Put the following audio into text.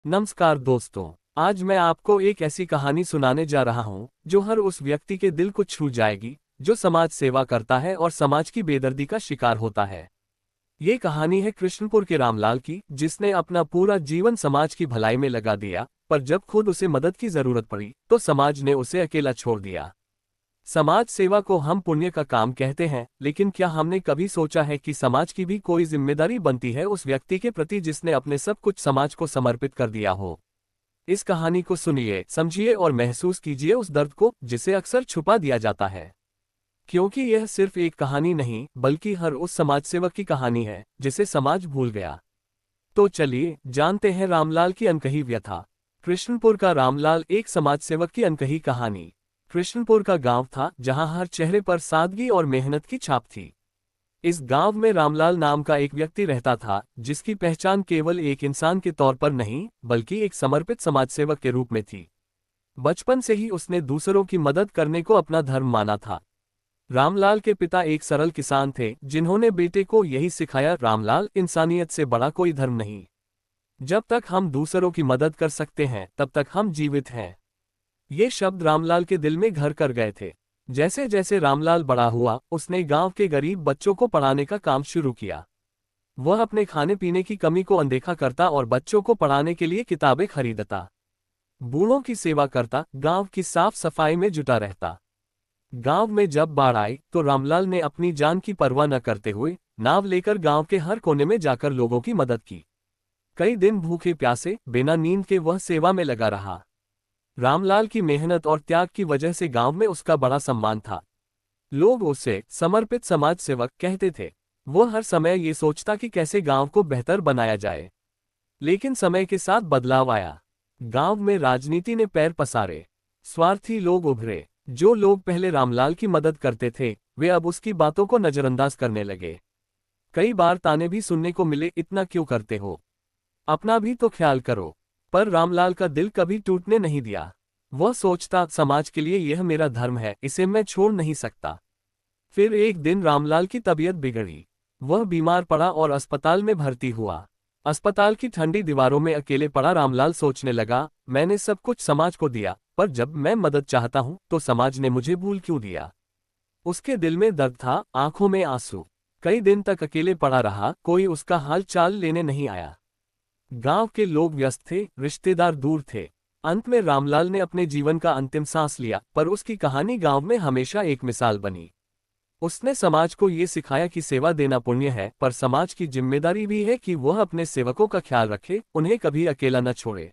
नमस्कार दोस्तों। आज मैं आपको एक ऐसी कहानी सुनाने जा रहा हूं जो हर उस व्यक्ति के दिल को छू जाएगी जो समाज सेवा करता है और समाज की बेदर्दी का शिकार होता है। ये कहानी है कृष्णपुर के रामलाल की, जिसने अपना पूरा जीवन समाज की भलाई में लगा दिया, पर जब खुद उसे मदद की जरूरत पड़ी तो समाज ने उसे अकेला छोड़ दिया। समाज सेवा को हम पुण्य का काम कहते हैं, लेकिन क्या हमने कभी सोचा है कि समाज की भी कोई जिम्मेदारी बनती है उस व्यक्ति के प्रति जिसने अपने सब कुछ समाज को समर्पित कर दिया हो। इस कहानी को सुनिए, समझिए और महसूस कीजिए उस दर्द को जिसे अक्सर छुपा दिया जाता है, क्योंकि यह सिर्फ एक कहानी नहीं बल्कि हर उस समाजसेवक की कहानी है जिसे समाज भूल गया। तो चलिए जानते हैं रामलाल की अनकही व्यथा। कृष्णपुर का रामलाल, एक समाजसेवक की अनकही कहानी। कृष्णपुर का गांव था जहां हर चेहरे पर सादगी और मेहनत की छाप थी। इस गांव में रामलाल नाम का एक व्यक्ति रहता था जिसकी पहचान केवल एक इंसान के तौर पर नहीं बल्कि एक समर्पित समाजसेवक के रूप में थी। बचपन से ही उसने दूसरों की मदद करने को अपना धर्म माना था। रामलाल के पिता एक सरल किसान थे जिन्होंने बेटे को यही सिखाया, रामलाल, इंसानियत से बड़ा कोई धर्म नहीं। जब तक हम दूसरों की मदद कर सकते हैं तब तक हम जीवित हैं। ये शब्द रामलाल के दिल में घर कर गए थे। जैसे जैसे रामलाल बड़ा हुआ उसने गांव के गरीब बच्चों को पढ़ाने का काम शुरू किया। वह अपने खाने पीने की कमी को अनदेखा करता और बच्चों को पढ़ाने के लिए किताबें खरीदता। बूढ़ों की सेवा करता, गांव की साफ सफाई में जुटा रहता। गांव में जब बाढ़ आई तो रामलाल ने अपनी जान की परवाह न करते हुए नाव लेकर गांव के हर कोने में जाकर लोगों की मदद की। कई दिन भूखे प्यासे बिना नींद के वह सेवा में लगा रहा। रामलाल की मेहनत और त्याग की वजह से गांव में उसका बड़ा सम्मान था। लोग उसे समर्पित समाज सेवक कहते थे। वह हर समय ये सोचता कि कैसे गांव को बेहतर बनाया जाए। लेकिन समय के साथ बदलाव आया। गांव में राजनीति ने पैर पसारे। स्वार्थी लोग उभरे। जो लोग पहले रामलाल की मदद करते थे वे अब उसकी बातों को नजरअंदाज करने लगे। कई बार ताने भी सुनने को मिले, इतना क्यों करते हो, अपना भी तो ख्याल करो। पर रामलाल का दिल कभी टूटने नहीं दिया। वह सोचता, समाज के लिए यह मेरा धर्म है, इसे मैं छोड़ नहीं सकता। फिर एक दिन रामलाल की तबीयत बिगड़ी। वह बीमार पड़ा और अस्पताल में भर्ती हुआ। अस्पताल की ठंडी दीवारों में अकेले पड़ा रामलाल सोचने लगा, मैंने सब कुछ समाज को दिया, पर जब मैं मदद चाहता हूं तो समाज ने मुझे भूल क्यों दिया। उसके दिल में दर्द था, आंखों में आंसू। कई दिन तक अकेले पड़ा रहा, कोई उसका हाल चाल लेने नहीं आया। गांव के लोग व्यस्त थे, रिश्तेदार दूर थे। अंत में रामलाल ने अपने जीवन का अंतिम सांस लिया, पर उसकी कहानी गांव में हमेशा एक मिसाल बनी। उसने समाज को ये सिखाया कि सेवा देना पुण्य है, पर समाज की जिम्मेदारी भी है कि वह अपने सेवकों का ख्याल रखे, उन्हें कभी अकेला न छोड़े।